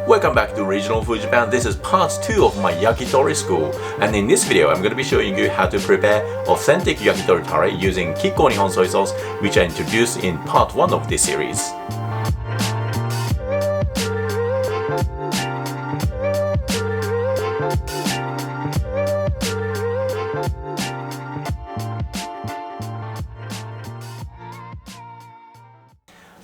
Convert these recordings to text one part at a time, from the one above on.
Welcome back to Regional Food Japan. This is part 2 of my yakitori school, and in this video I'm going to be showing you how to prepare authentic yakitori tare using Kikko Nihon soy sauce, which I introduced in part 1 of this series.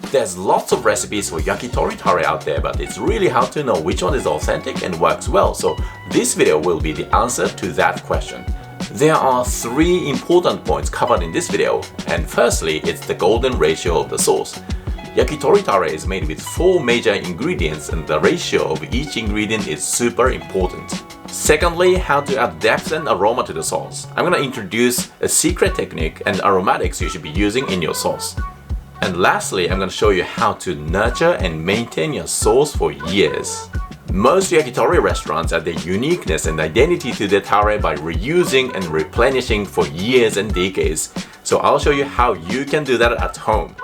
There's lots of recipes for yakitori tare out there, but it's really hard to know which one is authentic and works well, so this video will be the answer to that question. There are 3 important points covered in this video, and firstly, it's the golden ratio of the sauce. Yakitori tare is made with 4 major ingredients, and the ratio of each ingredient is super important. Secondly, how to add depth and aroma to the sauce. I'm gonna introduce a secret technique and aromatics you should be using in your sauce. And lastly, I'm going to show you how to nurture and maintain your sauce for years. Most yakitori restaurants add their uniqueness and identity to their tare by reusing and replenishing for years and decades. So I'll show you how you can do that at home.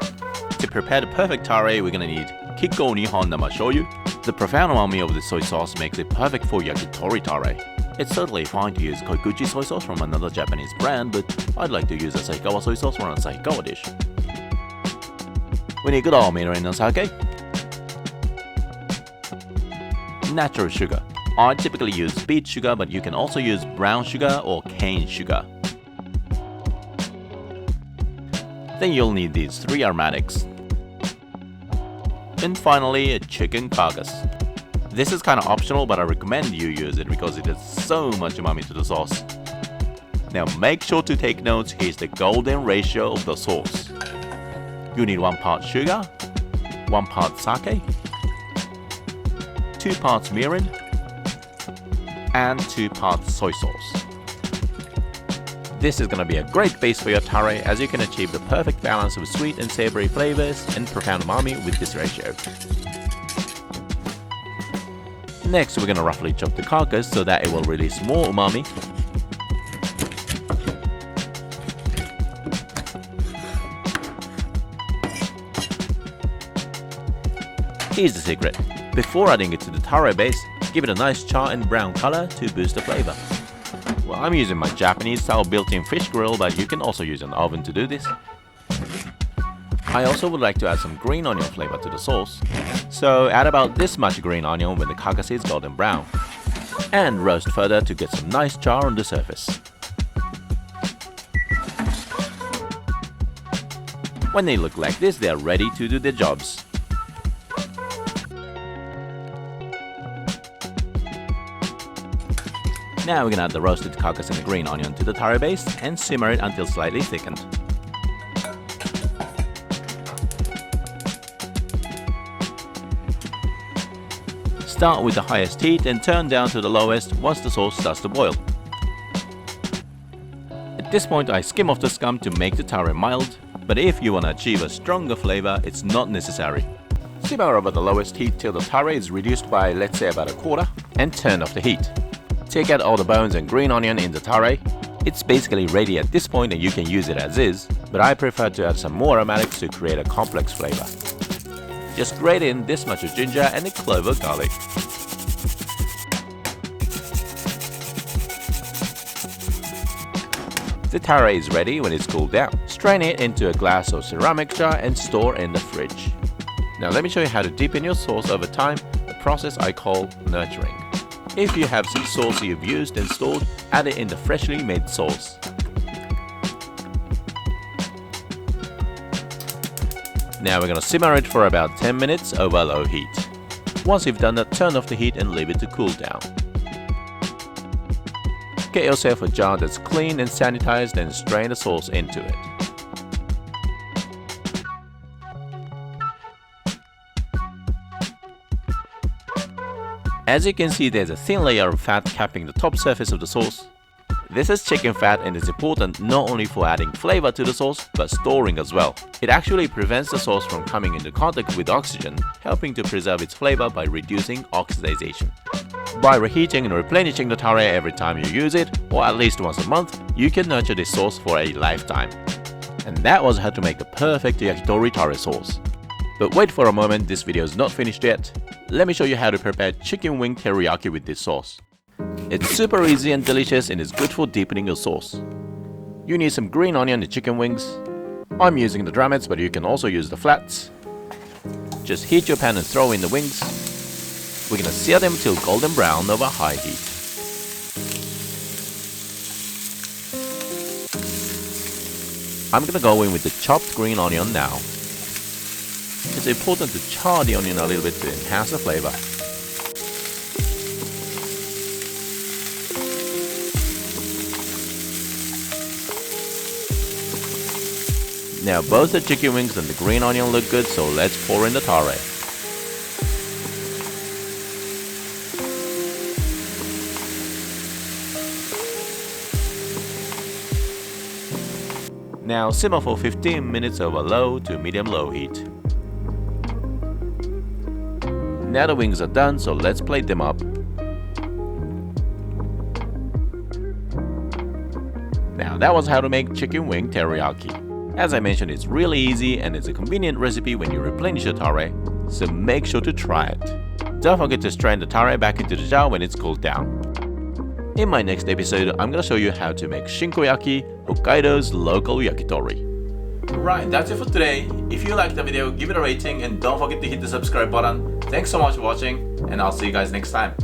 To prepare the perfect tare, we're going to need Kikko Nihon Nama Shoyu. The profound umami of the soy sauce makes it perfect for yakitori tare. It's certainly fine to use Koikuchi soy sauce from another Japanese brand, but I'd like to use a Saikawa soy sauce from a Saikawa dish. We need good old mineral and sake. Natural sugar. I typically use beet sugar, but you can also use brown sugar or cane sugar. Then you'll need these 3 aromatics. And finally, a chicken carcass. This is kind of optional, but I recommend you use it because it adds so much umami to the sauce. Now make sure to take notes. Here's the golden ratio of the sauce. You need 1 part sugar, 1 part sake, 2 parts mirin, and 2 parts soy sauce. This is going to be a great base for your tare, as you can achieve the perfect balance of sweet and savory flavors and profound umami with this ratio. Next, we're going to roughly chop the carcass so that it will release more umami. Here's the secret. Before adding it to the tare base, give it a nice char and brown color to boost the flavor. Well, I'm using my Japanese style built-in fish grill, but you can also use an oven to do this. I also would like to add some green onion flavor to the sauce, so add about this much green onion when the carcass is golden brown. And roast further to get some nice char on the surface. When they look like this, they are ready to do their jobs. Now we're gonna add the roasted carcass and the green onion to the tare base and simmer it until slightly thickened. Start with the highest heat and turn down to the lowest once the sauce starts to boil. At this point I skim off the scum to make the tare mild, but if you want to achieve a stronger flavor, it's not necessary. Simmer over the lowest heat till the tare is reduced by, let's say, about a quarter, and turn off the heat. Take out all the bones and green onion in the tare. It's basically ready at this point and you can use it as is, but I prefer to add some more aromatics to create a complex flavor. Just grate in this much of ginger and a clove of garlic. The tare is ready when it's cooled down. Strain it into a glass or ceramic jar and store in the fridge. Now let me show you how to deepen your sauce over time, a process I call nurturing. If you have some sauce you've used and stored, add it in the freshly made sauce. Now we're going to simmer it for about 10 minutes over low heat. Once you've done that, turn off the heat and leave it to cool down. Get yourself a jar that's clean and sanitized and strain the sauce into it. As you can see, there's a thin layer of fat capping the top surface of the sauce. This is chicken fat and is important not only for adding flavor to the sauce, but storing as well. It actually prevents the sauce from coming into contact with oxygen, helping to preserve its flavor by reducing oxidization. By reheating and replenishing the tare every time you use it, or at least once a month, you can nurture this sauce for a lifetime. And that was how to make the perfect yakitori tare sauce. But wait for a moment, this video is not finished yet. let me show you how to prepare chicken wing teriyaki with this sauce. It's super easy and delicious and is good for deepening your sauce. You need some green onion and chicken wings. I'm using the drumettes, but you can also use the flats. Just heat your pan and throw in the wings. We're gonna sear them till golden brown over high heat. I'm gonna go in with the chopped green onion now. It's important to char the onion a little bit to enhance the flavor. Now both the chicken wings and the green onion look good, so let's pour in the tare. Now simmer for 15 minutes over low to medium-low heat. Now the wings are done, so let's plate them up. Now that was how to make chicken wing teriyaki. As I mentioned, it's really easy and it's a convenient recipe when you replenish your tare, so make sure to try it. Don't forget to strain the tare back into the jar when it's cooled down. In my next episode, I'm gonna show you how to make shinkoyaki, Hokkaido's local yakitori. Right, that's it for today. If you liked the video, give it a rating and don't forget to hit the subscribe button. Thanks so much for watching and I'll see you guys next time.